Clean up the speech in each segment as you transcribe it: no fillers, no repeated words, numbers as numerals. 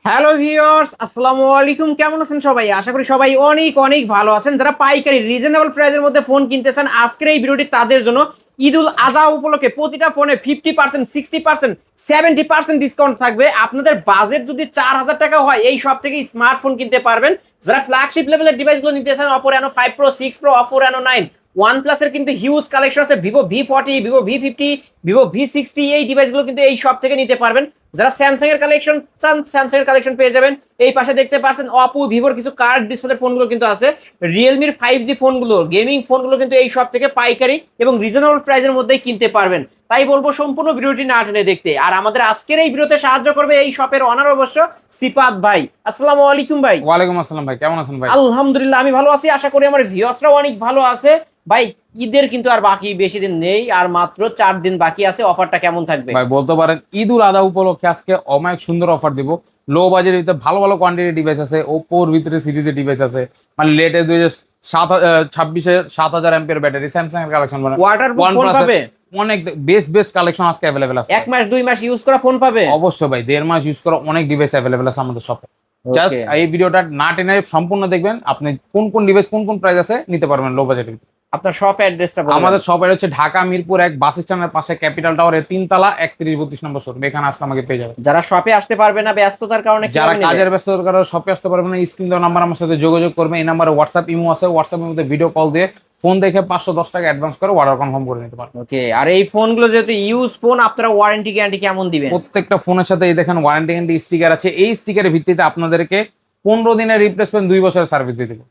Hello viewers, আসসালামু আলাইকুম। কেমন আছেন সবাই? আশা করি সবাই অনেক অনেক ভালো আছেন। যারা পাইকারি রিজনেবল প্রাইসের মধ্যে ফোন কিনতে চান, আজকের এই ভিডিওটি তাদের জন্য। ঈদুল আজহা উপলক্ষে প্রতিটা ফোনে 50%, 60%, 70% ডিসকাউন্ট থাকবে। আপনাদের বাজেট যদি 4000 টাকা হয়, এই সব থেকে স্মার্টফোন কিনতে পারবেন। যারা ফ্ল্যাগশিপ লেভেলের ডিভাইসগুলো নিতে চান, Oppo Reno 5 Pro, 6 Pro, Oppo Reno 9, OnePlus এর কিন্তু হিউজ কালেকশন আছে। Vivo V40, Vivo V50, Vivo V60, এই ডিভাইসগুলো কিন্তু এই সব থেকে নিতে পারবেন। যারা স্যামসাং এর কালেকশন চান, স্যামসাং এর কালেকশন পেয়ে যাবেন। এই পাশে দেখতে পাচ্ছেন অপো, ভিভোর কিছু কার্ড ডিসপ্লে ফোনগুলো কিন্তু আছে। রিয়েলমির 5G ফোনগুলো, গেমিং ফোনগুলো কিন্তু এই সব থেকে পাইকারি এবং রিজনেবল প্রাইসের মধ্যেই কিনতে পারবেন। তাই বলবো সম্পূর্ণ ভিডিওটি না টেনে দেখতে। আর আমাদের আজকের এই ভিডিওতে সাহায্য করবে এই শপের অনার অবশ্য সিফাত ভাই। আসসালামু আলাইকুম ভাই। ওয়ালাইকুম আসসালাম ভাই, কেমন আছেন ভাই? আলহামদুলিল্লাহ, আমি ভালো আছি। আশা করি আমার ভিউয়ার্সরাও অনেক ভালো আছে। ভাই, ঈদের কিন্তু আর বাকি বেশি দিন নেই, আর মাত্র 4 দিন বাকি আছে। অফারটা কেমন থাকবে ভাই বলতে পারেন ঈদুল আজহা উপলক্ষে আজকে অনেক সুন্দর অফার দিব। লো বাজেটের ভিতরে ভালো ভালো কোয়ান্টিটি ডিভাইস আছে, ওপোর ভিতরে সিরিজের ডিভাইস আছে, মানে লেটেস্ট 2026 7000 এমপিআর ব্যাটারি, স্যামসাং এর কালেকশন, মানে ওয়াটারপ্রুফ ফোন পাবে। অনেক বেস্ট বেস্ট কালেকশন আজকে अवेलेबल আছে। 1 মাস 2 মাস ইউজ করা ফোন পাবে অবশ্যই ভাই, 1.5 মাস ইউজ করা অনেক ডিভাইস अवेलेबल আছে আমাদের শপে। Just okay. এই ভিডিওটা না টেনে সম্পূর্ণ দেখবেন, আপনি কোন কোন ডিভাইস কোন কোন প্রাইস আছে নিতে পারবেন লো বাজেটের। আপনার শপ অ্যাড্রেসটা বলুন। আমাদের শপ হচ্ছে ঢাকা মিরপুর 1 বাস স্ট্যান্ডের পাশে ক্যাপিটাল টাওয়ারের 3 তলা 3132 নম্বর শোরুম। এখানে আসলে আমাকে পেয়ে যাবেন। যারা শপে আসতে পারবে না ব্যস্ততার কারণে, যারা কিভাবে কাজের নেবে? ব্যস্ততার কারণে শপে আসতে পারবেন না, স্ক্রিন দেওয়া নাম্বার আমার সাথে যোগাযোগ করবেন। এই নাম্বারে হোয়াটসঅ্যাপ ইমো আছে, হোয়াটসঅ্যাপের মধ্যে ভিডিও কল দিয়ে ফোন দেখে 510 টাকা অ্যাডভান্স করে অর্ডার কনফার্ম করে নিতে পারবেন। ওকে। আর এই ফোনগুলো যেহেতু ইউজ ফোন, আপনারা ওয়ারেন্টি গ্যারান্টি কেমন দিবেন? প্রত্যেকটা ফোনের সাথে এই দেখেন ওয়ারেন্টি গ্যারান্টি স্টিকার আছে। এই স্টিকারের ভিত্তিতে আপনাদেরকে 15 দিনের রিপ্লেসমেন্ট, 2 বছরের সার্ভিস দিয়ে দেবো।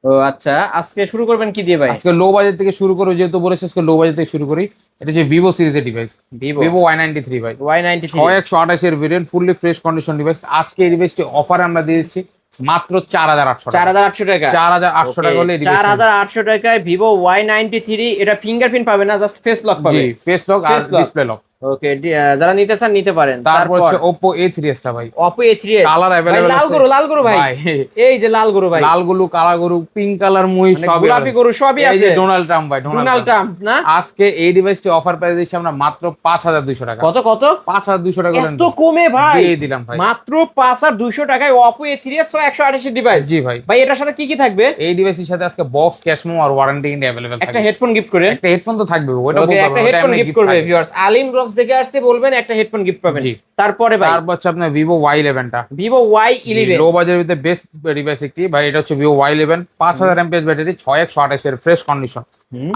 ও আচ্ছা, আজকে শুরু করবেন কি দিয়ে ভাই? আজকে লো বাজেট থেকে শুরু করে, যেহেতু বলেছি আজকে লো বাজেট থেকে শুরু করি। এটা হচ্ছে ভিভো সিরিজের ডিভাইস, ভিভো ভিভো Y93 ভাই, Y93 6128 এর variant, fully fresh condition device. আজকে এই ডিভাইসটি অফারে আমরা দিয়ে দিচ্ছি মাত্র 4800 টাকা। 4800 টাকা। 4800 টাকা হলে 4800 টাকায় ভিভো Y93। এটা ফিঙ্গারপ্রিন্ট পাবে না, জাস্ট ফেস লক পাবে। জি, ফেস লক আর Face lock। Display lock. Okay, যারা নিতে চান নিতে পারেন। তারপর হচ্ছে Oppo A3s টা ভাই, Oppo A3s কালার ভাই, अवेलेबल লাল আছে। গরু, লাল গরু ভাই। এই যে লাল গরু ভাই, লাল গরু, কালা গরু, পিঙ্ক কালার, মুই মানে সবই গোলাপি আছে। গরু সবই এই যে আছে। ডোনাল্ড ট্রাম্প ভাই, ডোনাল্ড ট্রাম্প না? আজকে এই ডিভাইসটি অফার প্রাইস দিচ্ছি আমরা মাত্র 5200 টাকা। কত কত? 5200 টাকা করে এত কমে ভাই? দিয়ে দিলাম ভাই। মাত্র 5200 টাকায় Oppo A3s 128 ডিভাইস। জি ভাই। ভাই, এটার সাথে কি কি থাকবে? এই ডিভাইসের সাথে আজকে বক্স, ক্যাশ মেমো আর ওয়ারেন্টি গ্যারান্টি अवेलेबल একটা থাকবে। হেডফোন গিফট করে। একটা হেডফোন তো থাকবে, ওটা ওকে, বলতে একটা পারবো, ওটা হেডফোন এমনি গিফট গিফট করবে থাকবে। ভিউয়ার্স। আলিম ব্লগস দেখে আসছে, বলবেন একটা হেডফোন গিফট পাবেন। জি। তারপরে ভাই তারপর হচ্ছে আপনার ভিভো Y11 টা, ভিভো Y11। লো বাজেটের ভিতরে বেস্ট ডিভাইস একটি ভাই। এটা হচ্ছে ভিভো Y11, 5000 এমপিএস ব্যাটারি, 6128 এর ফ্রেশ কন্ডিশন।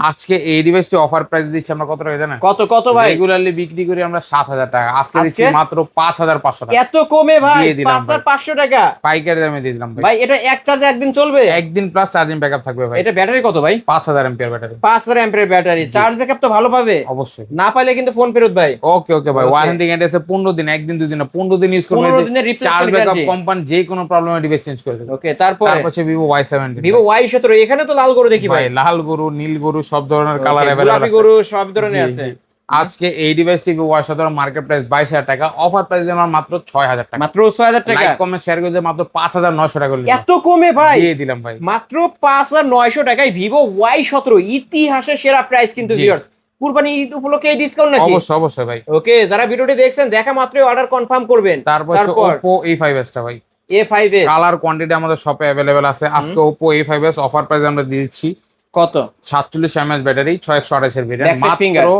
আজকে এই ডিভাইসটি অফার প্রাইস দিচ্ছি আমরা কত টাকা জানেন? কত কত ভাই? রেগুলারলি বিক্রি করি আমরা 7000 টাকা, আজকে দিচ্ছি মাত্র 5500 টাকা। এত কমে ভাই? দিয়ে দিলাম ভাই। 5500 টাকা পাইকারি দামে দিয়ে দিলাম ভাই। ভাই, এটা এক চার্জে একদিন চলবে? একদিন প্লাস চার্জিং ব্যাকআপ থাকবে ভাই। এটা ব্যাটারি কত ভাই? 5000 MPR battery. 5000 MPR battery, charge backup তো ভালো পাবে। অবশ্যই। না পাইলে কিন্তু ফোন ফেরত ভাই। ওকে ওকে ভাই, Okay. ওয়ারেন্টি গ্যারান্টি আছে 15 দিন, একদিন দুই দিন না, 15 দিন ইউজ করবেন। 15 দিনের replacement charge backup guarantee। Company যে কোনো প্রবলেমে ডিভাইস চেঞ্জ করে দেবে। ওকে, তারপর হচ্ছে ভিভো Y17, ভিভো Y17। এখানে তো লাল গরু দেখি ভাই ভাই। লাল গরু, নীল গরু, সব ধরনের কালার Okay, अवेलेबल গোলাপি আছে। গরু সব ধরনের জি, আছে। জি। আজকে এই ডিভাইসটি Y17 মার্কেট প্রাইস 22000 টাকা, অফার প্রাইস দিলাম মাত্র 6000 টাকা। মাত্র 6000 টাকা। লাইক কমেন্ট শেয়ার করে দিয়ে মাত্র 5900 টাকা করে এত কমে ভাই? দিয়ে দিলাম ভাই। মাত্র 5900 টাকায় ভিভো Y17, ইতিহাসের সেরা প্রাইস কিন্তু জি। ভিউয়ার্স। কুরবানি ঈদ উপলক্ষে এই ডিসকাউন্ট নাকি? অবশ্যই অবশ্যই ভাই। ওকে, যারা ভিডিওটি দেখছেন দেখা মাত্রই অর্ডার কনফার্ম করবেন। তারপর হচ্ছে Oppo A5s টা ভাই, A5s কালার কোয়ান্টিটি আমাদের শপে अवेलेबल আছে। আজকে Oppo A5s অফার প্রাইস আমরা দিয়ে দিচ্ছি কত? 47 mAh ব্যাটারি, 6128 এর ভেরিয়েন্ট, Backside finger। মাত্র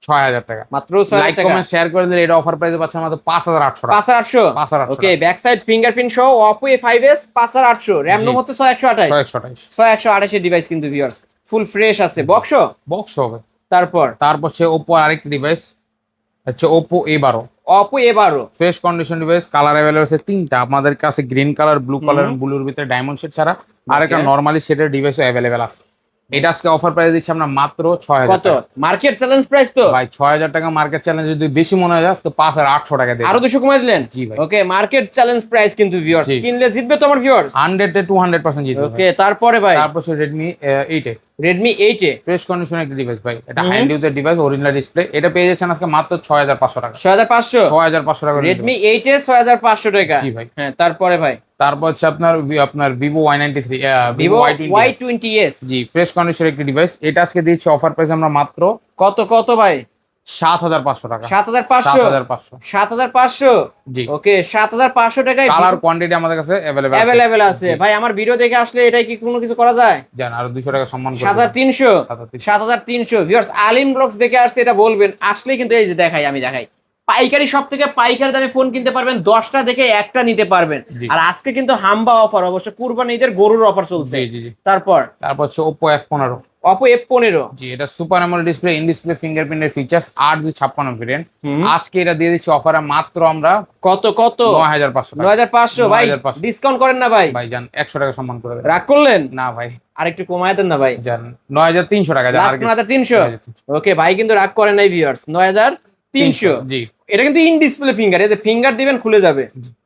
6000 টাকা। মাত্র লাইক 6000 টাকা। কমেন্ট শেয়ার করে দিলে এটা অফার প্রাইসে পাচ্ছেন মাত্র 5800 টাকা। 5800। 5800 ওকে, ব্যাক সাইড ফিঙ্গারপ্রিন্ট সহ Oppo A5s 5800, র‍্যাম জি। রোম হচ্ছে 6128। 6128 এর ডিভাইস কিন্তু ভিউয়ার্স, ফুল ফ্রেশ আছে। বক্স বক্স হবে। তারপর তারপর হচ্ছে Oppo আরেকটি ডিভাইস হচ্ছে Oppo A12, Oppo A12 fresh condition device. Colour available আছে তিনটা আমাদের কাছে, গ্রিন কালার, ব্লু কালার, ব্লুর ভিতরে ডায়মন্ড শেড ছাড়া আর একটা নরমালি শেডের ডিভাইসও अवेलेबल আছে। এটা আজকে অফার প্রাইস দিচ্ছি আমরা মাত্র 6000 কত? টাকা। মার্কেট চ্যালেঞ্জ প্রাইস তো ভাই 6000 টাকা মার্কেট চ্যালেঞ্জ, যদি বেশি মনে হয় আজকে 5800 টাকা দেব। আরো 200 কমাই দিলেন? জি ভাই। ওকে, মার্কেট চ্যালেঞ্জ প্রাইস কিন্তু ভিউয়ার্স, জি। কিনলে জিতবে তো আমার ভিউয়ার্স। 100 থেকে 200% জিতবে। ওকে, তারপরে ভাই তারপর হচ্ছে Redmi 8 Redmi 8 এ ফ্রেশ কন্ডিশনের একটা ডিভাইস ভাই। এটা hand user device, original display. এটা পেয়ে যাচ্ছেন আজকে মাত্র 6500 টাকা। 6500। 6500 টাকা Redmi 8 এ 6500 টাকা। জি ভাই। হ্যাঁ, তারপরে ভাই তারপর হচ্ছে আপনার Vivo Y93, Vivo Y20s। Y20s। জি, ফ্রেশ কন্ডিশনের একটি ডিভাইস। এটা আজকে দিচ্ছি অফার প্রাইস আমরা মাত্র কত কত ভাই? 7,500 টাকা। 7,500 7,500 7,500 জি। ওকে 7,500 টাকায় কালার কোয়ান্টিটি আমাদের কাছে অ্যাভেলেবেল আছে ভাই। আমার ভিডিও দেখে আসলে এটাই কি কোনো কিছু করা যায়? জান আর 200 টাকা সম্মান করে 7,300 7,300 7,300 ভিউয়ার্স আলিম ব্লগস দেখে আসছে এটা বলবেন, আসলে কিন্তু এই যে আমি দেখাই পাইকারি সব থেকে পাইকারি দামে ফোন কিনতে পারবেন, 10টা দেখে একটা নিতে পারবেন। জি। আর আজকে কিন্তু হাম্বা অফার, অবশ্য কুরবানি ঈদের গরুর অফার চলছে। জি জি জি। তারপর হচ্ছে Oppo F15 Oppo F15 জি, এটা super amoled display, in display ফিঙ্গারপ্রিন্টের ফিচার্স, 8/256 ভেরিয়েন্ট। আজকে এটা দিয়ে দিচ্ছি অফারে মাত্র আমরা কত 9,500 টাকা। 9,500 ভাই, 9,500 ডিসকাউন্ট করেন না ভাই? ভাই জান 100 টাকা সম্মান করে দেন। রাগ করলেন? না ভাই আর একটু কমায় দেন না ভাই, জান 9,300 টাকা জান। লাস্ট 9,300 ওকে ভাই, কিন্তু রাগ করেন নাই ভিউয়ার্স, 9,300 জি। এটা কিন্তু ইন ডিসপ্লে ফিঙ্গার, এই যে ফিঙ্গার দিবেন খুলে যাবে।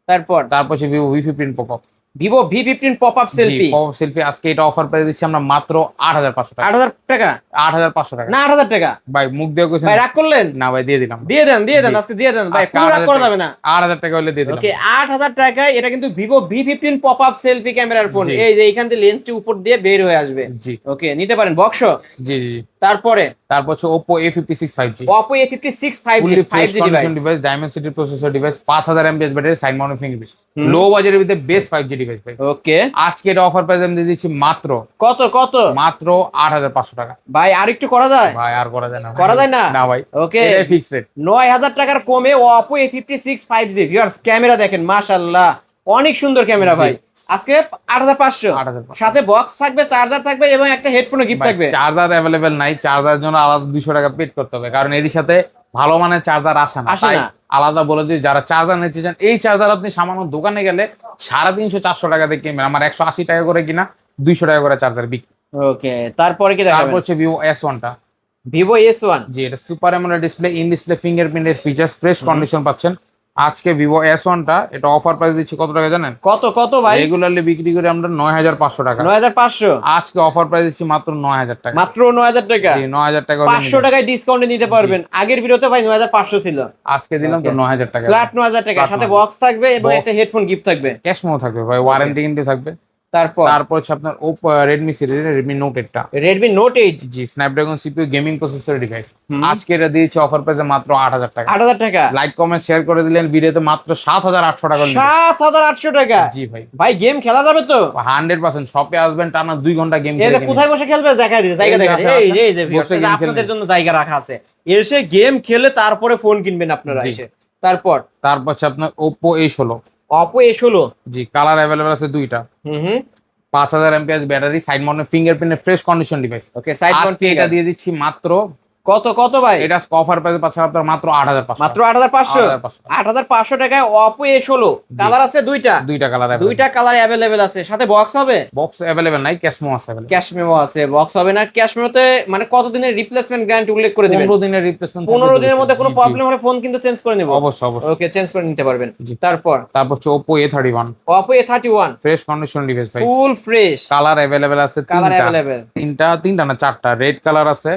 তারপর হচ্ছে Vivo V15 popup. Vivo V15 pop up selfie. Popup selfie আজকে এটা অফার পেয়ে দিচ্ছি আমরা মাত্র 8,500 টাকা। 8,000 টাকা 8,500 টাকা না 8,000 টাকা ভাই, মুখ দিয়ে কইছেন ভাই, রাগ করলেন? না ভাই, দিয়ে দিলাম। দিয়ে দেন জি। আজকে দিয়ে দেন ভাই, আজকে কোনো রাগ 8,000 করা যাবে না। 8,000 টাকা হলে দিয়ে দিলাম। ওকে 8,000 টাকায় এটা কিন্তু Vivo V15 pop up selfie ক্যামেরার ফোন। জি। এই যে এইখান থেকে লেন্সটি উপর দিয়ে বের হয়ে আসবে। জি ওকে নিতে পারেন বক্স। জি জি। তারপরে হচ্ছে Oppo A56 5G, Oppo A56 5G fully fresh 5G condition device. Device, diamond processor device, 5000 mAh battery, side mounted fingerprint, low বাজেটের ভিতরে বেস্ট 5G ডিভাইস ভাই। ওকে আজকে এটা অফার প্রাইস আমি দিয়ে দিচ্ছি মাত্র কত 8,500 টাকা। ভাই? আর একটু করা যায়? ভাই আর করা যায় না, করা যায় না? না ভাই, ওকে এটাই ফিক্স রেট। 9,000 টাকার কমে Oppo A56 5G viewers, camera দেখেন মাশাআল্লাহ, অনেক সুন্দর ক্যামেরা ভাই। আজকে 8,500 সাথে বক্স থাকবে, চার্জার থাকবে এবং একটা হেডফোনও গিফট থাকবে। চার্জার অ্যাভেলেবেল নাই, চার্জারের জন্য আলাদা 200 টাকা পেড করতে হবে, কারণ এর সাথে ভালো মানের চার্জার আসে না। তাই আলাদা বলে দিই, যারা চার্জার নিতে চান, এই চার্জার আপনি সামান্য দোকানে গেলে 350-400 টাকা দিয়ে কিনবেন, আমার 180 টাকা করে কিনা 200 টাকা করে চার্জার বিক্রি। ওকে তারপরে কি দেখাবেন? তারপর হচ্ছে Vivo S1 টা। Vivo S1 জি, এটা super amoled display, in display ফিঙ্গারপ্রিন্টের ফিচার্স, ফ্রেশ কন্ডিশন পাচ্ছেন। আজকে Vivo S1 টা এটা অফার প্রাইস দিচ্ছি কত টাকা জানেন? কত ভাই? রেগুলারলি বিক্রি করে আমরা 9,500 টাকা। 9,500 আজকে অফার প্রাইস দিচ্ছি মাত্র 9,000 টাকা। মাত্র 9,000 টাকা? জি, 9,000 টাকা 500 টাকায় ডিসকাউন্টে নিতে পারবেন। আগের ভিডিওতে ভাই 9,500 ছিল, আজকে দিলাম তো 9,000 টাকা, ফ্ল্যাট 9,000 টাকা, সাথে বক্স থাকবে এবং একটা হেডফোন গিফট থাকবে, ক্যাশ মেমো থাকবে ভাই, ওয়ারেন্টি কিন্তু থাকবে। তারপর হচ্ছে আপনার Oppo Redmi সিরিজের Redmi Note 8 টা। Redmi Note 8 জি, Snapdragon CPU gaming processor device. আজকে এটা দিয়েছি অফার প্রাইসে মাত্র 8,000 টাকা। 8,000 টাকা। লাইক কমেন্ট শেয়ার করে দিলেন ভিডিওতে, মাত্র 7,800 টাকা। 7,800 টাকা? জি ভাই। ভাই গেম খেলা যাবে তো? 100% শপে আসবেন, টানা 2 ঘন্টা গেম এই যে কোথায় বসে খেলবে দেখাই দিতে, জায়গা দেখাই। এই যে বসে গেম আপনাদের জন্য জায়গা রাখা আছে, এসে গেম খেলে তারপরে ফোন কিনবেন আপনারা এসে। তারপর হচ্ছে আপনার Oppo A16। Oppo A16 জি, কালার अवेलेबल আছে দুইটা। 5000 mAh ব্যাটারি, সাইড মাউন্টেড ফিঙ্গারপ্রিন্টের fresh condition device. Okay side mount এটা দিয়ে দিচ্ছি মাত্র কত ভাই? এটা অফার প্রাইসে পাচ্ছেন আপনারা মাত্র 8,500। মাত্র 8,500? 8,500 টাকায় Oppo A16, কালার আছে দুইটা কালার अवेलेबल আছে, সাথে বক্স হবে? বক্স अवेलेबल নাই, ক্যাশ মেমো আছে। ক্যাশ মেমো আছে, বক্স হবে না। ক্যাশ মেমোতে মানে কত দিনের রিপ্লেসমেন্ট গ্যারান্টি উল্লেখ করে দিবেন? 15 দিনের রিপ্লেসমেন্ট। 15 দিনের মধ্যে কোনো প্রবলেম হলে ফোন কিন্তু চেঞ্জ করে নেব। অবশ্যই। ওকে চেঞ্জ করে নিতে পারবেন। তারপর হচ্ছে Oppo A31। Oppo A31 fresh condition device ভাই, ফুল ফ্রেশ, কালার अवेलेबल আছে তিনটা না চারটা। রেড কালার আছে,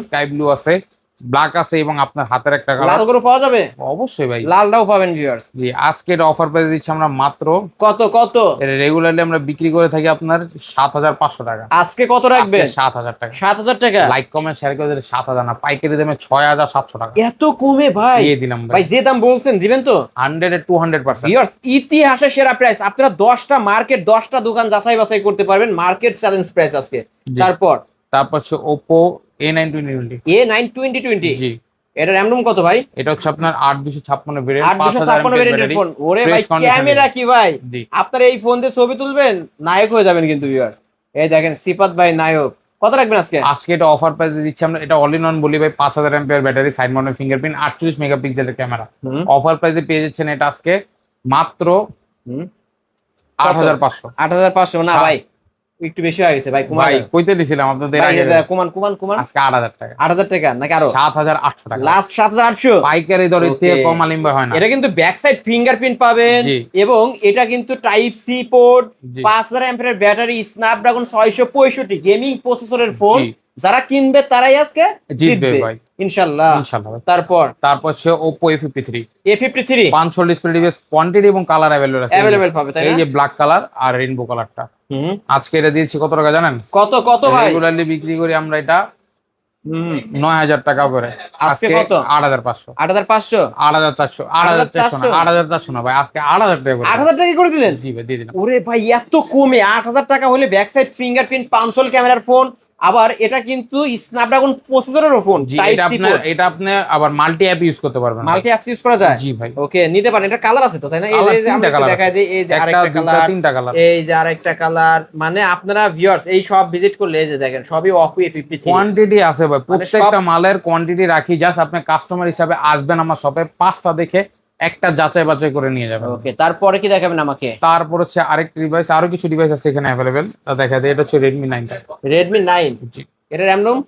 স্কাই ব্লু আছে, ব্ল্যাক আছে এবং আপনার হাতের একটা কালার। লাল গরু পাওয়া যাবে? অবশ্যই ভাই, লালটাও পাবেন ভিউয়ার্স। জি, আজকে এটা অফার প্রাইস দিচ্ছি আমরা মাত্র কত? রেগুলারলি আমরা বিক্রি করে থাকি আপনার 7,500 টাকা। আজকে কত রাখবেন? 7,000 টাকা। 7,000 টাকা। লাইক কমেন্ট শেয়ার করে দিলে 7,000 না, পাইকারি দামে 6,700 টাকা। এত কমে ভাই? দিয়ে দিলাম ভাই, যে দাম বলছেন দিবেন তো? 100-200%। ভিউয়ার্স ইতিহাসে সেরা প্রাইস। আপনারা 10টা দোকান যাচাই বাছাই করতে পারবেন, মার্কেট চ্যালেঞ্জ প্রাইস আজকে। তারপর হচ্ছে Oppo A9 2020। A9 2020 জি, এটা RAM রুম কত ভাই? এটা হচ্ছে আপনার 8,256 ভেরিয়েন্ট, 8,256 ভেরিয়েন্টের ফোন। ওরে ভাই, ক্যামেরা কি ভাই! আপনারা এই ফোন দিয়ে ছবি তুলবেন, নায়ক হয়ে যাবেন কিন্তু ভিউয়ার্স। এই দেখেন সিফাত ভাই নায়ক। কত রাখবেন আজকে? এটা অফার প্রাইস দিচ্ছি আমরা, এটা অল ইন ওয়ান বলি ভাই, 5000 mAh battery, side mounted fingerprint, 48 মেগাপিক্সেলের ক্যামেরা। অফার প্রাইসে পেয়ে যাচ্ছেন এটা আজকে মাত্র 8,500। 8,500 না ভাই, একটু বেশি হয়ে গেছে ভাই। ভাই কইতে দিছিলাম আপনাদের আগে, কুমান আজকে 8,000 টাকা। 8,000 টাকা নাকি আরো? 7,800 টাকা লাস্ট 7,800 পাইকারি দরে, থেকে কম আলিম ভাই হয় না। এটা কিন্তু ব্যাক সাইড ফিঙ্গারপ্রিন্ট পাবেন এবং এটা কিন্তু type C port, 5000 mAh battery, Snapdragon 665 gaming প্রসেসরের ফোন। যারা কিনবে তারাই আজকে জিতবে ভাই ইনশাআল্লাহ। তারপর হচ্ছে Oppo A53। 5 display device, quantity এবং কালার अवेलेबल পাবে, তাই না? এই যে ব্ল্যাক কালার আর রেইনবো কালারটা। আজকে এটা দিয়েছি কত টাকা জানেন? কত ভাই? রেগুলারলি বিক্রি করি আমরা এটা 9,000 টাকা করে। আজকে কত? 8,500, 8,500, 8,400, 8,400 না, 8,400 না ভাই, আজকে 8,000 টাকা করে। 8,000 টাকা করে দিলেন? জি ভাই, দিয়ে দিলাম। ওরে ভাই এত কমে! 8,000 টাকা হলে ব্যাক সাইড ফিঙ্গারপ্রিন্ট পাঞ্চল ক্যামেরার ফোন, আবার এটা কিন্তু স্ন্যাপড্রাগন প্রসেসরের ফোন, জি, টাইপ এটা সি আপনার, পোর্ট, এটা আপনি আবার মাল্টি অ্যাপ ইউজ করতে পারবেন। মাল্টি অ্যাপস ইউজ করা যায়। জি ভাই, ওকে, নিতে পারেন। এটা কালার আছে তো, তাই না? এই কালার যে আমরা 3টা একটু কালার দেখাই আছে, দিই, এই যে একটা, আরেকটা 2টা, কালার, 3টা কালার। এই যে আরেকটা কালার। মানে আপনারা ভিউয়ার্স এই সব ভিজিট করলে এই যে দেখেন সবই Oppo A53। কোয়ান্টিটি আছে ভাই, মানে প্রত্যেকটা মালের কোয়ান্টিটি রাখি। জাস্ট আপনি কাস্টমার হিসাবে আসবেন আমার শপে, 5টা দেখে একটা যাচাই বাছাই করে নিয়ে যাবেন। ওকে, তারপরে কি দেখাবেন আমাকে? তারপর হচ্ছে আরেকটি ডিভাইস, আরো কিছু ডিভাইস আছে এখানে অ্যাভেলেবেল, তা দেখা যায়। এটা হচ্ছে Redmi 9 টা। Redmi 9, জি, এটা র‍্যাম রোম?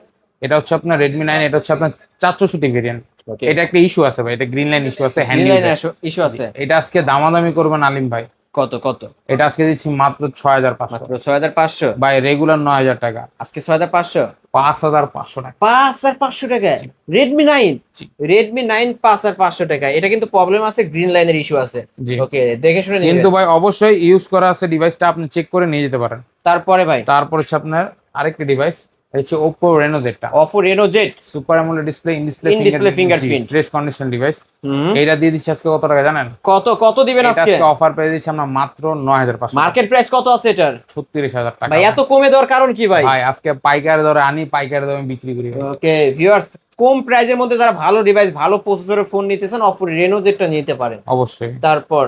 এটা হচ্ছে আপনার Redmi 9, এটা হচ্ছে আপনার 464 ভেরিয়েন্ট। ওকে, এটা একটা ইস্যু আছে ভাই, এটা গ্রিন লাইন ইস্যু আছে, hand green line user issue আছে। এটা আজকে দামাদামি করবেন আলিম ভাই। কত কত? এটা আজকে দিচ্ছি মাত্র 6,500 মাত্র 6,500? ভাই, রেগুলার 9,000 টাকা, আজকে 6,500? 5,500 টাকা। 5,500 টাকায় Redmi 9? জি। Redmi 9 5,500 টাকা। এটা কিন্তু প্রবলেম আছে, গ্রিন লাইনের ইস্যু আছে। জি। ওকে, দেখে শুনে নিবেন। কিন্তু ভাই অবশ্যই ইউজ করা আছে ডিভাইসটা, আপনি চেক করে নিয়ে যেতে পারেন। তারপরে ভাই তারপর হচ্ছে আপনার আরেকটি ডিভাইস, এটা হচ্ছে Oppo Reno Z টা। Oppo Reno Z, super amoled display, in In-display fingerprint। Fresh condition device. এটা দিয়ে দিচ্ছি আজকে কত টাকা জানেন? কত কত দিবেন এটা আজকে? আজকে অফার পেয়ে দিচ্ছি আমরা মাত্র 9,500। মার্কেট প্রাইস কত আছে এটার? 36,000 টাকা। ভাই এত কমে দেওয়ার কারণ কি ভাই? ভাই আজকে পাইকারি দরে আনি, পাইকারি দামে বিক্রি করি ভাই। ওকে ভিউয়ার্স, কম প্রাইজের মধ্যে যারা ভালো ডিভাইস, ভালো প্রসেসরের ফোন নিতেছেন, Oppo Reno Z টা নিতে পারেন। অবশ্যই। তারপর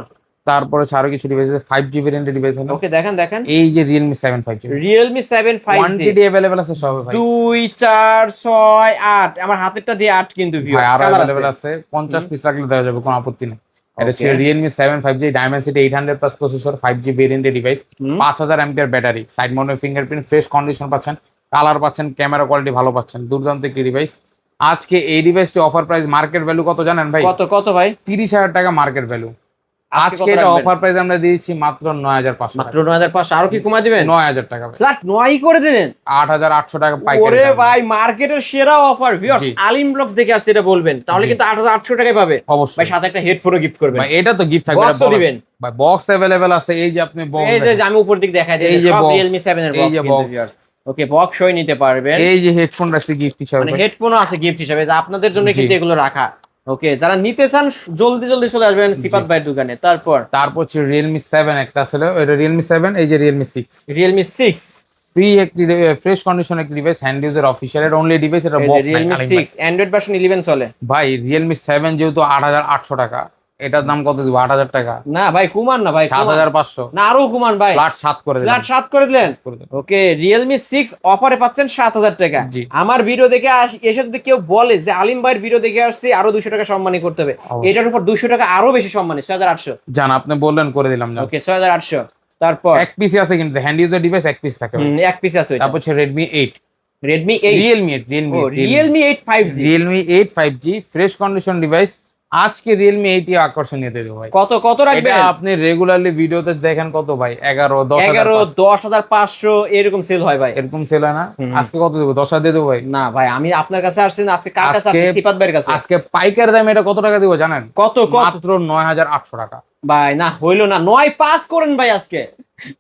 হচ্ছে আরো কিছু ডিভাইস আছে, 5G ভেরিয়েন্টের ডিভাইস হলো। ওকে, দেখেন দেখেন। এই যে Realme 7 5G, Realme 7 5G quantity available আছে সব ভাই। 2 4 6 8, আমার হাতেরটা দিয়ে 8 কিন্তু ভাই ভিউয়ার্স, আরো কালার अवेलेबल আছে। আছে, 50 পিস লাগলে দেওয়া যাবে, কোনো আপত্তি নেই। এটা হচ্ছে Okay. Realme 7 5G Dimensity 800 plus processor, 5G ভেরিয়েন্টের ডিভাইস, 5,000 এমপিআর battery, side mounted fingerprint, fresh condition পাচ্ছেন, কালার পাচ্ছেন, ক্যামেরা কোয়ালিটি ভালো পাচ্ছেন, দুর্দান্ত একটি ডিভাইস। আজকে এই ডিভাইসটি অফার প্রাইস, মার্কেট ভ্যালু কত জানেন ভাই? কত কত ভাই? 30,000 টাকা মার্কেট ভ্যালু। আজকে আজকে কত এটা রাখবেন? অফার প্রাইস আমরা দিয়েছি মাত্র 9,500 মাত্র 9,500। আরো কি কমায় দিবেন? 9,000 টাকা ভাই। ফ্ল্যাট 9 করে দিলেন? 8,800 টাকা পাইকারি ওরে দাম। ভাই, মার্কেটের সেরা অফার ভিউয়ার্স। জি। আলিম ব্লগস দেখে আসছে এটা বলবেন, তাহলে জি। কিন্তু 8,800 টাকায় পাবে। অবশ্যই ভাই সাথে একটা হেডফোনও গিফট করবেন। ভাই, এটা তো গিফট থাকবে, Box ও দিবেন। ভাই বক্স अवेलेबल আছে। এই যে আপনি বক্স, এই যে আমি উপর দিক দেখাই দিই, এই যে সব box, Realme 7 এর এই বক্স যে কিন্তু box। ভিউয়ার্স। ওকে, বক্স হই নিতে পারবেন। এই যে হেডফোন রাখছি গিফট হিসেবে মানে ভাই। হেডফোনও আছে গিফট হিসেবে, যা আপনাদের জন্য জি। কিন্তু এগুলো রাখা। ওকে, যারা নিতে চান জলদি জলদি চলে আসবেন সিফাত ভাইয়ের দোকানে। তারপর হচ্ছে Realme 7 একটা ছিল, এটা Realme 7, এই যে Realme 6 Realme 6, ফ্রি একটি ফ্রেশ কন্ডিশন একটি ডিভাইস, হ্যান্ড ইউজার অফিশিয়াল, এটা অনলি ডিভাইস, এটা এই যে বক্স নাই Realme আলিম 6 অ্যান্ড্রয়েড ভার্সন 11 চলে। ভাই। Realme 7 যেহেতু 8,800 টাকা, এটার দাম কত দিব? 8,000 টাকা। না ভাই, কুমান না ভাই, কুমান। 7,500 না আরো কুমান ভাই, ফ্ল্যাট 7 করে দিলাম। ফ্ল্যাট 7 করে দিলেন। করে দিলাম। ওকে, Realme 6 অফারে পাচ্ছেন 7,000 টাকা। জি। আমার ভিডিও দেখে এসে যদি কেউ বলে যে আলিম ভাইয়ের ভিডিও দেখে আসছি, আরো 200 টাকা সম্মানী করতে হবে, অবশ্যই। এটার উপর 200 টাকা আরো বেশি সম্মানী, 6,800। জান আপনি বললেন করে দিলাম জান। ওকে, 6,800। তারপর এক পিস আছে, কিন্তু হ্যান্ড ইউজার ডিভাইস এক পিস থাকে ভাই। এক পিস আছে ওইটা। তারপর হচ্ছে Redmi 8, Redmi 8, Realme 8, Realme ও 8, Realme 8 5G। Realme 8 5G fresh condition device. আজকে Realme 8 আকর্ষণীয় দিয়ে দেবো ভাই। কত কত রাখবেন? এটা আপনি রেগুলারলি ভিডিওতে দেখেন কত ভাই, 11 11 10,000 10,500 এরকম সেল হয় ভাই। এরকম সেল হয় না। আজকে কত দেবো? 10,000 দিয়ে দেবো ভাই। না ভাই, আমি আপনার কাছে আসছি না, আজকে কার কাছে আজকে- আসছি? সিফাত ভাইয়ের কাছে। আজকে পাইকারি দামে এটা কত টাকা দিব জানেন? কত কত মাত্র 9,800 টাকা। ভাই? না হইলো না, 9 পাস করেন ভাই আজকে।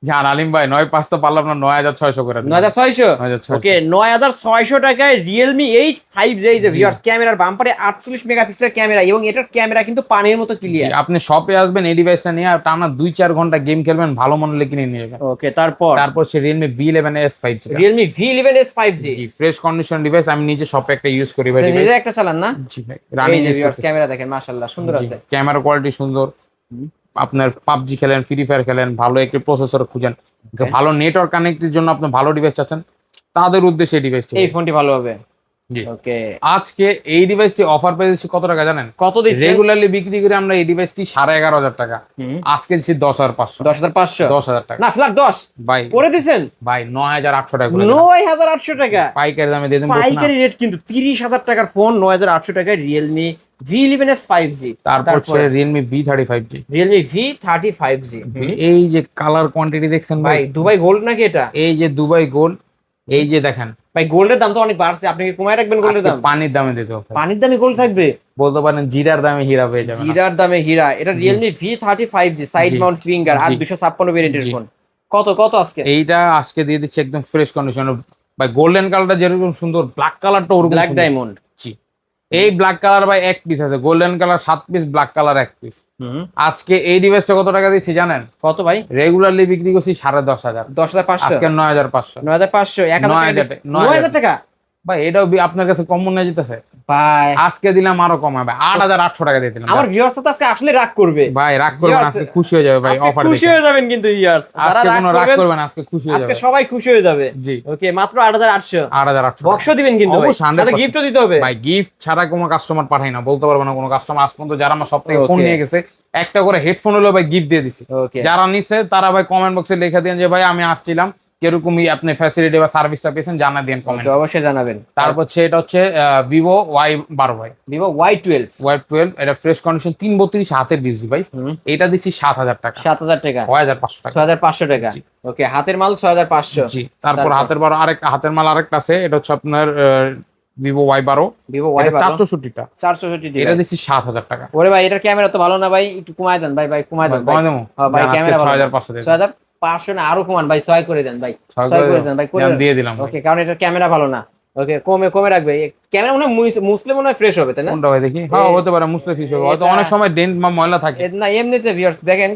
জান আলিম ভাই 9,500 তো পারলাম না, 9,600 করে দিন। 9,600। 9,600 ওকে, 9,600 টাকায় Realme 8 5G, এই যে ভিউয়ার্স, ক্যামেরার বাম্পারে 48 মেগাপিক্সেলের ক্যামেরা, এবং এটার ক্যামেরা কিন্তু পানির মতো জি, ক্লিয়ার। আপনি শপে আসবেন এই ডিভাইসটা নিয়ে, আর টানা 2-4 ঘন্টা গেম খেলবেন, ভালো মনে কিনে নিয়ে যাবেন। ওকে, তারপর তারপর হচ্ছে Realme V11s 5G, Realme V11s 5G। Fresh condition device. আমি নিজে শপে একটা ইউজ করি ভাই নিজে ডিভাইস। একটা চালান না? জি ভাই, রানিং ইউজ করতেছি। ক্যামেরা দেখেন মাশাআল্লাহ, সুন্দর আছে। ক্যামেরা কোয়ালিটি সুন্দর। আপনার পাবজি খেলেন, ফ্রি ফায়ার খেলেন, ভালো একটি প্রসেসর খুঁজেন, ভালো নেটওয়ার্ক কানেক্টের জন্য আপনি ভালো ডিভাইস চাচ্ছেন, তাদের উদ্দেশ্যে এই ডিভাইসটি। এই ফোনটি ভালো হবে। জি। ওকে, আজকে এই ডিভাইসটি অফার পেয়েছি কত টাকা জানেন? কত দিচ্ছেন? রেগুলারলি বিক্রি করে আমরা এই ডিভাইসটি 11,500 টাকা, আজকে দিচ্ছি 10,500। 10,500? 10,000 টাকা না ফ্ল্যাট 10 ভাই। করে দিছেন? ভাই 9,800 টাকা করে দিলাম। 9,800 টাকা পাইকারি দামে দিয়ে দেন। পাইকারি রেট কিন্তু 30,000 টাকার ফোন 9,800 টাকায় Realme V11s 5G। তারপর হচ্ছে Realme V35G, Realme V35G। এই যে কালার কোয়ান্টিটি দেখছেন ভাই ভাই, দুবাই গোল্ড নাকি এটা? এই যে দুবাই গোল্ড, এই যে দেখেন। ভাই গোল্ডের দাম তো অনেক বাড়ছে, আপনি কি কমায় রাখবেন গোল্ডের আজকে দাম? পানির দামে দিতে হবে। পানির দামে গোল্ড থাকবে? বলতে পারেন জিরার দামে হীরা পেয়ে যাবেন। জিরার দামে হীরা। এটা Realme V35G, সাইড জি। মাউন্ট ফিঙ্গার, আর জি। 256 ভেরিয়েন্টের জি। ফোন। কত কত আজকে? এইটা আজকে দিয়ে দিচ্ছি একদম ফ্রেশ কন্ডিশন, ভাই গোল্ডেন কালারটা যেরকম সুন্দর, ব্ল্যাক কালারটা ওরকম ব্ল্যাক সুন্দর। ডায়মন্ড। জি, এই ব্ল্যাক কালার ভাই এক পিস আছে, golden colour 7 piece, black colour 1 piece. আজকে এই ডিভাইসটা কত টাকা দিচ্ছি জানেন? কত ভাই? রেগুলারলি বিক্রি করছি 10,500। 10,500 আজকে 9,500। 9,500 1000 9000 টাকা ভাই এটাও আপনার কাছে কম মনে যেতেছে ভাই। আজকে দিলাম আরো কমায় ভাই, 8,800 টাকা দিয়ে দিলাম। আমার ভিউয়ার্স তো আজকে আসলে রাগ করবে ভাই, রাগ করবেন আজকে, খুশি হয়ে যাবে ভাই আজকে অফার খুশি দেখে। হয়ে যাবেন কিন্তু ভিউয়ার্স, যারা আজকে রাগ কোনো রাগ করবেন করবেন, আজকে খুশি হয়ে আজকে যাবে। সবাই খুশি হয়ে যাবে। জি, ওকে, মাত্র 8,800। 8,800 বক্সও দিবেন কিন্তু ভাই, অবশ্যই, সাথে 100%। গিফটও দিতে হবে ভাই গিফট ছাড়া কোনো কাস্টমার পাঠাই না, বলতে পারবো না কোনো কাস্টমার আজ পর্যন্ত যারা আমার সব থেকে ফোন Okay. নিয়ে গেছে একটা করে হেডফোন হলো ভাই গিফট দিয়ে দিছি। ওকে, যারা নিছে তারা ভাই কমেন্ট বক্সে লিখে দেন যে ভাই আমি আসছিলাম, কিরকমই আপনি ফ্যাসিলিটি বা সার্ভিসটা পেয়েছেন জানা দেন কমেন্ট। অবশ্যই জানাবেন। তারপর এটা হচ্ছে ভিভো Y12 ভাই, ভিভো Y12। Y12 এটা ফ্রেশ কন্ডিশন 332 হাতের ডিভাইস। এটা দিচ্ছি 7,000 টাকা। 7,000 টাকা, 6,500 টাকা। 6,500 টাকা। জি। ওকে, হাতের মাল 6,500। জি, তারপর তারপর? হাতের মাল আরেকটা আছে, এটা হচ্ছে আপনার ভিভো Y12। ভিভো এটা Y12 464টা, 460 এটা ডিভাইস। দিচ্ছি 7,000 টাকা। ওরে ভাই, এটার ক্যামেরা তো ভালো না ভাই, একটু কমায় দেন ভাই, কমায় দেন ভাই। কমাই দেবো? হ্যাঁ ভাই, জান, আজকে ক্যামেরা ভালো না। 6,500 দিয়ে দিন। 6,500 না, আরো কমান ভাই, 6 করে দেন ভাই, 6 করে দেন ভাই, করে জান, দেন। দিয়ে দিলাম ভাই। ওকে, কারণ এটার ক্যামেরা ভালো না। ওকে, কমে রাখবে। ক্যামেরা মনে হয় মুসলিম মনে হয় ফ্রেশ হবে, তাই না? কোনটা ভাই দেখি? হ্যাঁ, হতে পারে মুসলিম হিসেবে, হয়তো এটা- অনেক সময় ডেন্ট বা ময়লা থাকে। না, এমনিতে ভিউয়ার্স দেখেন,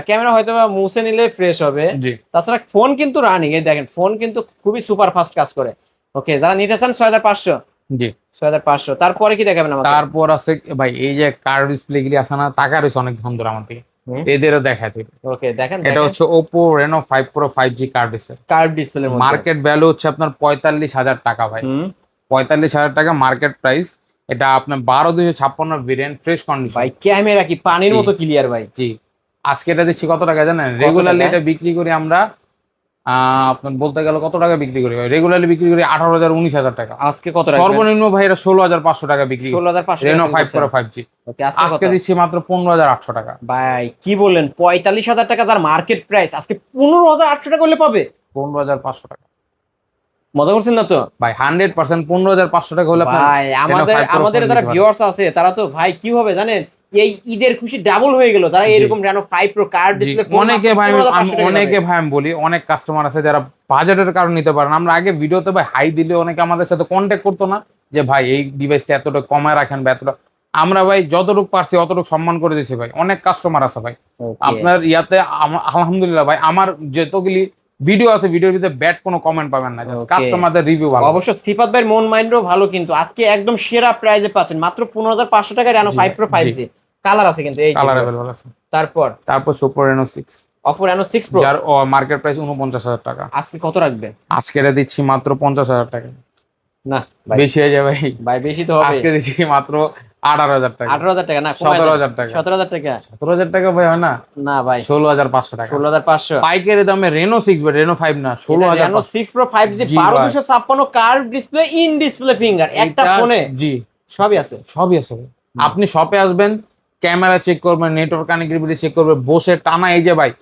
ক্যামেরা হয়তো বা মুছে নিলে ফ্রেশ হবে। জি, তাছাড়া ফোন কিন্তু রানিং, এই দেখেন ফোন কিন্তু খুবই সুপার ফাস্ট কাজ করে। ওকে, যারা নিতে চান 6,500। জি। 6,500। তারপরে কি দেখাবেন আমাকে? তারপর আছে ভাই এই যে কার ডিসপ্লে গুলি আছে না, টাকা রয়েছে অনেক ধন ধরে আমার থেকে, এদেরও দেখাতে হবে। ওকে, দেখেন এটা হচ্ছে Oppo Reno 5 Pro 5G card display. Curve ডিসপ্লের মধ্যে। মার্কেট ভ্যালু হচ্ছে আপনার 45,000 টাকা ভাই। 45,000 টাকা মার্কেট প্রাইস। এটা আপনার 12,256 ভেরিয়েন্ট, ফ্রেশ কন্ডিশন। ভাই ক্যামেরা কি পানির জি। মতো ক্লিয়ার ভাই। জি, আজকে এটা দিচ্ছি কত টাকা জানেন? রেগুলারলি টাকা? এটা বিক্রি করি আমরা আপনার বলতে গেলে কত টাকা বিক্রি করি ভাই? রেগুলারলি বিক্রি করি 18,000 19,000 টাকা। আজকে কত রাখবেন? সর্বনিম্ন ভাই এটা 16,500 টাকা বিক্রি করি। 16,500 Reno টাকা 5 Pro 5G ওকে, আজকে কত? আজকে দিচ্ছি মাত্র 15,800 টাকা। ভাই কি বললেন, 45,000 টাকা যার মার্কেট প্রাইস, আজকে 15,800 টাকা হলে পাবে? 15,500 টাকা মজা করছেন না তো ভাই? 100% 15,500 টাকা হলে আপনার ভাই? আমাদের 5 Pro আমাদের phone যারা নিতে পারেন। ভিউয়ার্স আছে তারা তো ভাই কি হবে জানেন, এই ঈদের খুশি ডাবল হয়ে গেল যারা জি। এরকম Reno 5 Pro কার্ড জি, ডিসপ্লে। অনেকে ভাই অনেকে ভাই আমি বলি, অনেক কাস্টমার আছে যারা বাজেটের কারণে নিতে পারেন। আমরা আগে ভিডিওতে ভাই হাই দিলে অনেকে আমাদের সাথে কন্ট্যাক্ট করতো না যে ভাই এই ডিভাইসটা এতটা কমায় রাখেন বা এতটা। আমরা ভাই যতটুকু পারছি অতটুকু সম্মান করে দিয়েছি ভাই। অনেক কাস্টমার আছে ভাই আপনার ইয়াতে। আলহামদুলিল্লাহ ভাই, আমার যতগুলি ভিডিও আছে ভিডিওর ভিতরে ব্যাড কোনো কমেন্ট পাবেন না, Okay. কাস্টমারদের রিভিউ ভালো। অবশ্য সিফাত ভাইয়ের মন মাইন্ডও ভালো, কিন্তু আজকে একদম সেরা প্রাইজে পাচ্ছেন মাত্র 15,500 টাকায় Reno জি, 5 Pro 5G। কালার আছে কিন্তু এই যে। কালার अवेलेबल আছে। তারপর তারপর Oppo Reno 6 Oppo Reno 6 Pro যার মার্কেট প্রাইস 49,000 টাকা। আজকে কত রাখবেন? আজকে এটা দিচ্ছি মাত্র 50,000 টাকা। না ভাই, বেশি হয়ে যাবে ভাই। ভাই বেশি তো হবে। আজকে দিচ্ছি মাত্র 18,000 টাকা। 18,000 টাকা না, 17,000 টাকা। 17,000 টাকা 17,000 টাকা ভাই হয় না? না ভাই, 16,500 টাকা 16,500। পাইকারি দামে Reno 6 ভাই, Reno 5 না, Reno 16,500। 6 Pro 5G জি ভাই। 12,256 curve display, in display finger, একটা এটা- ফোনে জি, সবই আছে। সবই আছে ভাই। আপনি শপে আসবেন, ক্যামেরা চেক করবেন, নেটওয়ার্ক কানেক্টিভিটি চেক করবেন, বসে টানা এই যে ভাই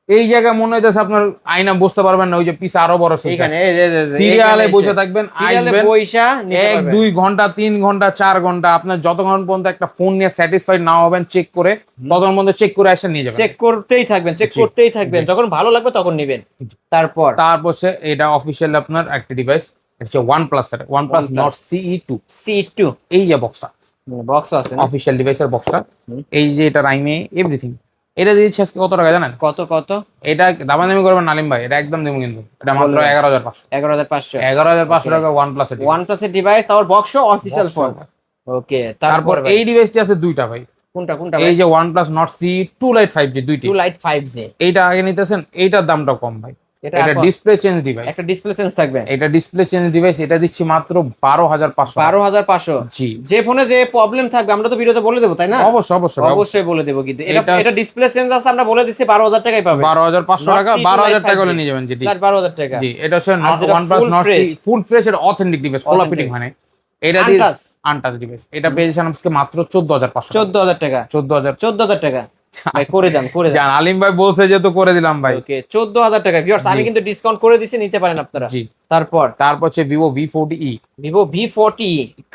এই জায়গায় মনে হইতেছে আপনার আয়না বসতে পারবেন না, ওই যে পিছে আরো বড় সিট। এখানে সিরিয়ালে বসে থাকবেন, সিরিয়ালে আসবেন, পয়সা নিতে 1 পারবেন। 2 ঘন্টা 3 ঘন্টা 4 ঘন্টা আপনার যতক্ষণ পর্যন্ত একটা ফোন নিয়ে স্যাটিসফাইড না হবেন চেক করে, ততক্ষণ পর্যন্ত চেক করে এসে নিয়ে যাবেন। চেক করতেই থাকবেন, চেক জি, করতেই থাকবেন, জি। যখন ভালো লাগবে তখন নেবেন। জি। তারপর তারপর এটা অফিসিয়াল আপনার একটা ডিভাইস, হচ্ছে OnePlus এর OnePlus OnePlus Nord CE2। C2 এই যে বক্সটা, বক্স আছে না? অফিসিয়াল ডিভাইসের বক্সটা, হুম। এই যে এটা রাইমে এভরিথিং। এটা দিয়েছি আজকে কত টাকা জানেন? কত কত? এটা দামাদামি করবেন নালিম ভাই, এটা একদম দেবো কিন্তু, এটা মাত্র বলবেন। 11,500। 11,500 11,500 Okay. টাকা OnePlus এর device। OnePlus এর ডিভাইস, তারপর বক্স অফিশিয়াল ফোন। ওকে, তারপর এই ডিভাইসটি আছে দুইটা ভাই, কোনটা কোনটা এই যে OnePlus Nord CE2 Lite 5G দুইটি। 2 Lite 5G। এইটা আগে নিতেছেন, এইটার দামটা কম ভাই। এটা এটা এখন ডিসপ্লে চেঞ্জ ডিভাইস, একটা ডিসপ্লে সেন্স থাকবে। এটা ডিসপ্লে চেঞ্জ ডিভাইস। এটা দিচ্ছি মাত্র 12,500। 12,500। জি, যে ফোনে যে প্রবলেম থাকবে আমরা তো ভিডিওতে বলে দেবো, তাই না? অবশ্যই অবশ্যই অবশ্যই বলে দেবো, কিন্তু এটা এটা- এটা ডিসপ্লে সেন্স আছে, আমরা বলে দিচ্ছি 12,000 টাকায় পাবে। 12,500 টাকা, Nord CE2 12,000 টাকা Lite হলে 5G নিয়ে যাবেন। জি, 12,000 টাকা। জি, এটা হচ্ছে আর যেটা OnePlus full Nord fresh। Full fresh, এটা অথেন্টিক ডিভাইস, কোলা Authentic। ফিটিং হয় না। এটা দিয়ে আনটাচ আনটাচ ডিভাইস। এটা পেয়েছেন আজকে মাত্র 14,500। 14,000 টাকা। 14,000। 14,000 টাকা। ভাই করে দেন জান আলিম ভাই বলছে যে তো করে দিলাম ভাই। ওকে 14000 টাকা ভিউয়ার্স, আমি কিন্তু ডিসকাউন্ট করে দিছি, নিতে পারেন আপনারা। জি। তারপর হচ্ছে Vivo V40e Vivo V40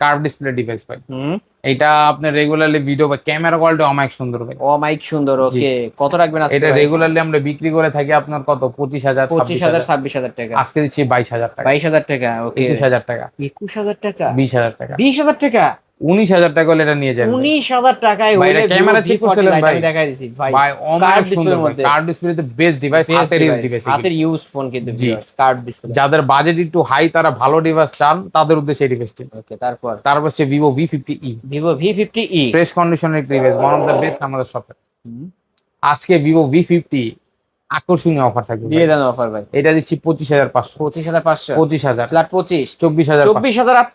curve display device ভাই। হুম, এটা আপনার রেগুলারলি ভিডিও বা ক্যামেরা কোয়ালিটি অনেক সুন্দর ভাই। ও মাইক সুন্দর। জি। ওকে কত রাখবেন আজকে এটা ভাই? রেগুলারলি আমরা বিক্রি করে থাকি আপনার কত 25000 25000 26000। 26000 টাকা, আজকে দিচ্ছি 22000 টাকা। 22000 টাকা। ওকে 21000 টাকা, 21000 টাকা, 20000 টাকা, 20000 টাকা, 19000 টাকা হলে এটা নিয়ে যাবেন ভাই। 19000 টাকায় ভাই, হইলে এটা ক্যামেরা চেক করছিলেন ভাই? আমি দেখাই দিছি ভাই। ভাই কার্ড অনেক সুন্দর ডিসপ্লের ভাই, মধ্যে কার্ভ ডিসপ্লেতে বেস্ট ডিভাইস, হাতের ইউজ ডিভাইস। হাতের ইউজ ফোন কিন্তু জি। Viewers, curved display. যাদের বাজেট একটু হাই তারা ভালো ডিভাইস চান তাদের উদ্দেশ্যে এই ডিভাইসটি। ওকে তারপর হচ্ছে Vivo V50e Vivo V50e fresh কন্ডিশনের একটি device, one of the best আমাদের শপে। আজকে ভিভো V50 আকর্ষণীয় অফার থাকবে দিয়ে ভাই। দেন অফার ভাই। এটা দিচ্ছি 25500, 25500, 25000, ফ্ল্যাট 25, 24000, 24000 আপ,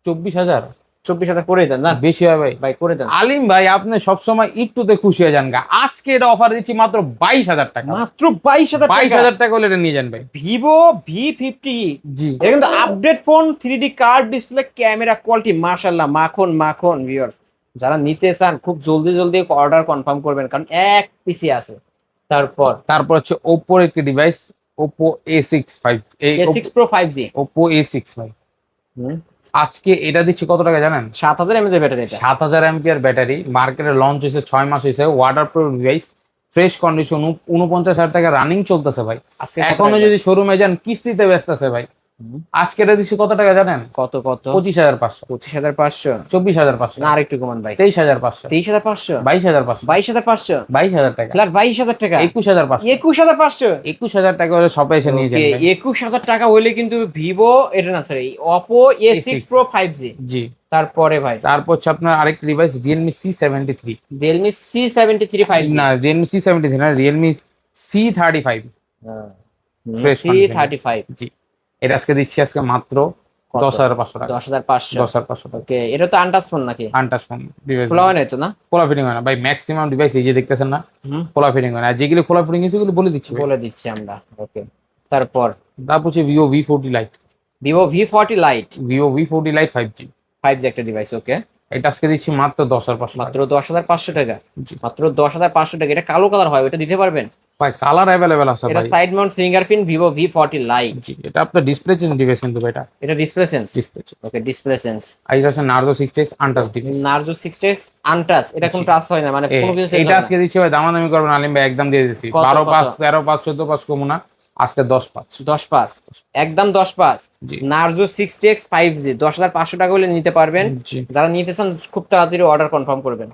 24000 24000 করে দেন না বেশি হয় ভাই। ভাই, করে দেন। আলিম ভাই আপনি সবসময় একটুতে খুশি হয়ে যান গা, আজকে এটা অফার দিচ্ছি মাত্র 22000 টাকা। মাত্র 22000 টাকা 22000 টাকা হলে এটা নিয়ে যান ভাই। Vivo V50। জি। এটা কিন্তু update phone, 3D card display, camera quality মাশাআল্লাহ মাখন মাখন ভিউয়ার্স। যারা নিতে চান খুব জলদি জলদি অর্ডার কনফার্ম করবেন, কারণ এক পিসি আছে। তারপর হচ্ছে Oppo এর একটি device, Oppo A65, A6 Pro 5G। Oppo A6 ভাই। হুম, আজকে এটা দিচ্ছি কত টাকা জানেন? 7000 mAh এর ব্যাটারি। এটা 7000 এম্পিয়ার ব্যাটারি, মার্কেটে লঞ্চ হয়েছে 6 মাস হয়েছে, water proof device, fresh condition, 49000 টাকা রানিং চলতেছে ভাই। আজকে কত এখনো রাখবেন? যদি শোরুমে যান কিস্তিতে ব্যস্ত আছে ভাই। হুম, আজকে এটা দিচ্ছি কত টাকা জানেন? কত 25500, 25500 24500, না আরেকটু কমান ভাই। 23500, 23500, 22500, 22500, 22000 টাকা, ফ্ল্যাট 22000 টাকা, 21500, 21500। 21000 টাকা হলে শপে এসে নিয়ে যান ভাই। 21000 টাকা হইলে কিন্তু ভিভো, এটা না sorry, Oppo A6 Pro 5G। জি। তারপরে ভাই হচ্ছে আপনার আরেকটা device Realme C73, Realme C73 5G না Realme C73 না, Realme C35 ফ্রেশ C35। জি। এটা আজকে দিচ্ছি আজকে মাত্র কত? 10500 টাকা। 10500। 10500 টাকা। ওকে, এটা তো আনটাচ ফোন নাকি? আনটাচ ফোন ডিভাইস, খোলা হয় না তো না? খোলা ফিটিং হয় না ভাই, ম্যাক্সিমাম ডিভাইস এই যে দেখতেছেন না হুম, খোলা ফিটিং হয় না, আর যেগুলো খোলা ফিটিং আছে সেগুলো বলে দিচ্ছি ভাই। বলে দিচ্ছি আমরা। ওকে তারপর হচ্ছে Vivo V40 Lite, Vivo V40 Lite Vivo V40 Lite 5G। 5G একটা ডিভাইস। ওকে এটা আজকে দিচ্ছি মাত্র 10500 মাত্র 10500 টাকা। জি। মাত্র 10500 টাকা। এটা কালো কালার হয়, ওটা দিতে পারবেন? ভাই কালার অ্যাভেলেবেল আছে এটা ভাই। Side mount fingerprint Vivo V40 Lite। জি, এটা আপনার ডিসপ্লে চেঞ্জ ডিভাইস কিন্তু ভাই, এটা display sense. Display change. Okay display sense. আর এটা হচ্ছে Narzo 6X untouch device. Narzo 6X untouch, এটা কোনো জি। টাচ হয় না, মানে কোনো কিছু sense এটা হয় না। আজকে দিচ্ছি ভাই, দামাদামি করবেন আলিম ভাই, একদম দিয়ে দিচ্ছি কত, 12,500, কত? 13,500, 14,500 কমু না, আজকে 10,500। 10.5 একদম 10.5। জি। Narzo 60X 5G 10500 টাকা হলে নিতে পারবেন। জি। যারা নিতে চান খুব তাড়াতাড়ি অর্ডার কনফার্ম করবেন।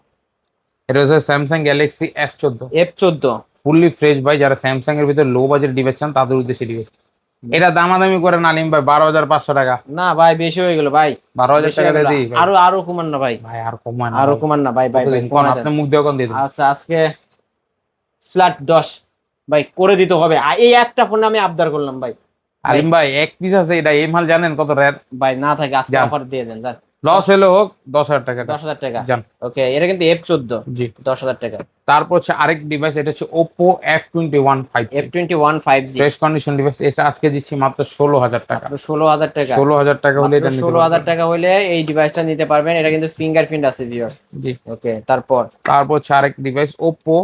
এটা হচ্ছে Samsung Galaxy F14 F14 fully fresh ভাই, যারা স্যামসাং এর ভিতরে লো বাজেট ডিভাইস চান তাদের উদ্দেশ্যে ডিভাইস। এটা দামাদামি করেন আলিম ভাই 12,500 টাকা। না ভাই, বেশি হয়ে গেল ভাই। 12,000 বেশি টাকা হয়ে দিয়ে গেল। দিই ভাই। আরো কমান না ভাই। ভাই আর কমান না আরো ভাই। কমান না ভাই। ভাই ভাই কোন কমায় আপনি দেন। মুখ দিয়ে কোন দিয়ে দিন। আচ্ছা আজকে ফ্ল্যাট 10 ভাই করে দিতে হবে। এই একটা ফোন আমি আবদার করলাম ভাই। আলিম ভাই এক পিস আছে, এটা এই মাল জানেন কত রেট? ভাই না থাকে আজকে যান। অফার দিয়ে দেন যান। লস হলে হোক 10,000 টাকা। 10000 টাকা। জান। ওকে এটা কিন্তু F14 জি। 10000 টাকা। হচ্ছে আরেক ডিভাইস, এটা হচ্ছে Oppo F21 5G F21 5G fresh condition device. এটা আজকে দিচ্ছি মাত্র 16000 টাকা। 16000 টাকা। 16000 টাকা হলে এটা নিতে 16000 পারবেন। টাকা হলে এই ডিভাইসটা নিতে পারবেন। এটা কিন্তু ফিঙ্গারপ্রিন্ট আছে ভিউয়ার্স। জি। ওকে তারপর হচ্ছে আরেক device Oppo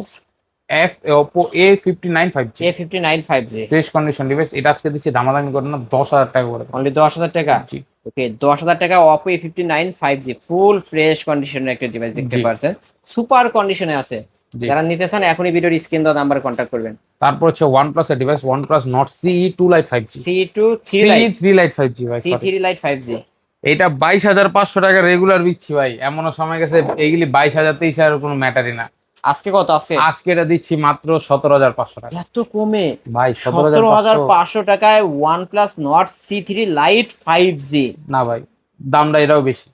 A59 5G A59 5G fresh condition device. এটা আজকে দিচ্ছি দামাদামি করে না 10,000 টাকা করে। অনলি 10000 টাকা। জি। ওকে 10000 টাকা Oppo A59 5G full fresh কন্ডিশনের একটা ডিভাইস দেখতে জি। পারছেন, সুপার কন্ডিশনে আছে। জি। যারা নিতে চান এখনই ভিডিওর স্ক্রিন দেওয়া নাম্বারে কন্ট্যাক্ট করবেন। হচ্ছে OnePlus এর device OnePlus Nord CE2 Lite 5G C2 3 Lite CE3 Lite 5G ভাই sorry। C3 Lite 5G এটা 22500 টাকা রেগুলার বিচ্ছি ভাই, এমনও সময় গেছে এইগুলি 22000 23,000 কোনো ম্যাটারই না। আজকে কত? আজকে এটা দিচ্ছি মাত্র 17,500 টাকা এত কমে? ভাই। 17500 টাকায় OnePlus Nord C3 Lite 5G। না ভাই, দামটা এটাও বেশি,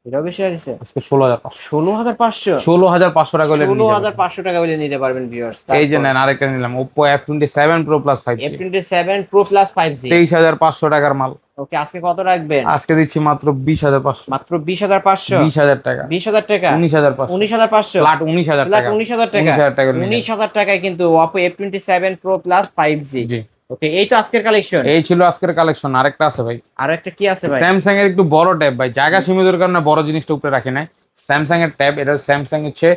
এটাও বেশি হয়ে গেছে। আজকে 16,500 16500 16,500 টাকা হলে নিয়ে যাবেন। 16500 টাকা হলে নিতে পারবেন ভিউয়ার্স। এই যে নেন আরেকটা নিলাম Oppo F27 Pro Plus 5G F27 Pro Plus 5G 23,500 টাকার মাল। ওকে আজকে কত রাখবেন? আজকে দিচ্ছি মাত্র 20,500। মাত্র 20500 20,000 টাকা 20000 টাকা 19,500 19500 ফ্ল্যাট 19,000 ফ্ল্যাট টাকা 19000 টাকা 19,000 টাকা নিয়ে যাবেন। 19000 টাকায় কিন্তু Oppo F27 Pro Plus 5G। জি। ওকে এই তো আজকের কালেকশন। এই ছিল আজকের কালেকশন। আরেকটা আছে ভাই, আর একটা কি আছে ভাই? স্যামসাং এর একটু বড় ট্যাব ভাই, জায়গা সীমিতর কারণে বড় জিনিসটা উপরে রাখি নাই। স্যামসাং এর ট্যাব, এটা স্যামসাং হচ্ছে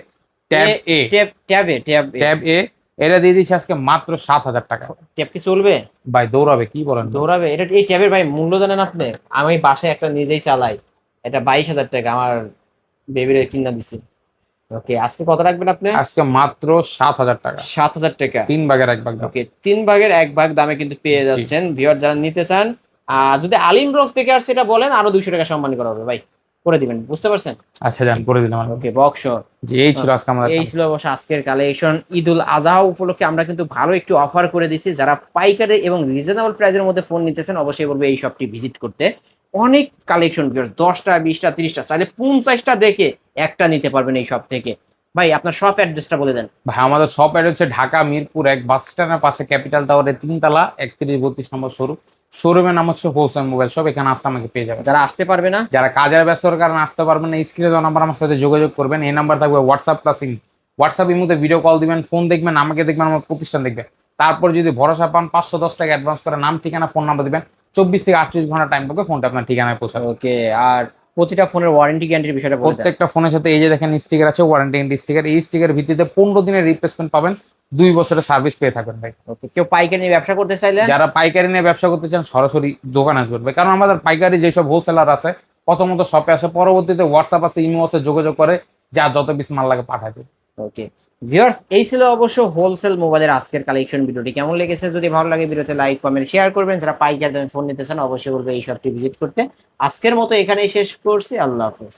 ট্যাব এ, ট্যাব এ এটা দিয়ে দিচ্ছি আজকে মাত্র 7,000 টাকা। ট্যাব কি চলবে? ভাই দৌড়াবে, কি বলেন? দৌড়াবে? এটা এই ট্যাবের ভাই মূল্য জানেন আপনি? আমি বাসায় একটা নিজেই চালাই, এটা 22,000 টাকা আমার বেবির কিনা দিছি। ওকে, আজকে কত রাখবেন আপনি? আজকে মাত্র 7,000 টাকা, 7,000 টাকা। 3 ভাগের 1 ভাগ দাম। ওকে, 3 ভাগের 1 ভাগ দামে কিন্তু পেয়ে জি। যাচ্ছেন। ভিউয়ার যারা নিতে চান, যদি আলিম ব্রক্স থেকে আসছে এটা বলেন, আরো 200 টাকা সম্মান করা হবে ভাই, করে দিবেন, বুঝতে পারছেন? আচ্ছা জান, করে দিলাম আমি। ওকে, বক্স। জি, এই ছিল আজকে আমাদের এই ছিল অবশ্য আজকের কালেকশন। ঈদুল আজহা উপলক্ষে আমরা কিন্তু ভালো একটু অফার করে দিচ্ছি। যারা পাইকারি এবং রিজনেবল প্রাইসের মধ্যে ফোন নিতেছেন অবশ্যই বলবো এই শপটি ভিজিট করতে। অনেক কালেকশন, 10টা 20টা 30টা চাইলে 50টা দেখে একটা নিতে পারবেন এই শপ থেকে। ভাই আপনার শপ অ্যাড্রেসটা বলে দেন। ভাই আমাদের শপ অ্যাড হচ্ছে ঢাকা মিরপুর 1 বাস স্ট্যান্ডের পাশে ক্যাপিটাল টাওয়ারের 3 তলা 31-32 নম্বর শোরুম। শোরুমের নাম হচ্ছে হোলসেল মোবাইল শপ। এখানে আসতে আমাকে পেয়ে যাবেন। যারা আসতে পারবে না, যারা কাজের ব্যস্ততার কারণে আসতে পারবেন না, স্ক্রিনে দেওয়া নাম্বার আমার সাথে যোগাযোগ করবেন। এই নাম্বার থাকবে হোয়াটসঅ্যাপ প্লাস ইমো। হোয়াটসঅ্যাপ ইমোতে ভিডিও কল দিবেন, ফোন দেখবেন, আমাকে দেখবেন, আমার প্রতিষ্ঠান দেখবেন। তারপর যদি ভরসা পান 510 টাকা অ্যাডভান্স করে নাম ঠিকানা ফোন নাম্বার দিবেন। 24 থেকে 38 ঘন্টা টাইম পাবে ফোনটা আপনার ঠিকানায় পৌঁছাবে। ওকে। আর প্রতিটা ফোনের ওয়ারেন্টি গ্যারান্টির বিষয়টা বলে দেন। প্রত্যেকটা ফোনের সাথে এই যে দেখেন স্টিকার আছে, ওয়ারেন্টি এন্ড স্টিকার। এই স্টিকারের ভিত্তিতে 15 দিনের রিপ্লেসমেন্ট পাবেন, 2 বছরের সার্ভিস পেয়ে থাকবেন ভাই। ওকে, কেউ পাইকারি নিয়ে ব্যবসা করতে চাইলে, যারা পাইকারি নিয়ে ব্যবসা করতে চান সরাসরি দোকানে আসবেন ভাই, কারণ আমাদের পাইকারি যেসব হোলসেলার আছে প্রথমত শপে আসে, পরবর্তীতে হোয়াটসঅ্যাপ আছে, ইমো আছে, যোগাযোগ করে যা যত পিস মাল লাগে পাঠায় দেবে। ওকে ভিউয়ার্স, এই ছিল অবশ্য হোলসেল মোবাইলের আজকের কালেকশন। ভিডিওটি কেমন লেগেছে যদি ভালো লাগে ভিডিওতে লাইক কমেন্ট শেয়ার করবেন। যারা পাইকারি দামে ফোন নিতে চান অবশ্যই বলবো এই শপটি ভিজিট করতে। আজকের মতো এখানেই শেষ করছি, আল্লাহ হাফেজ।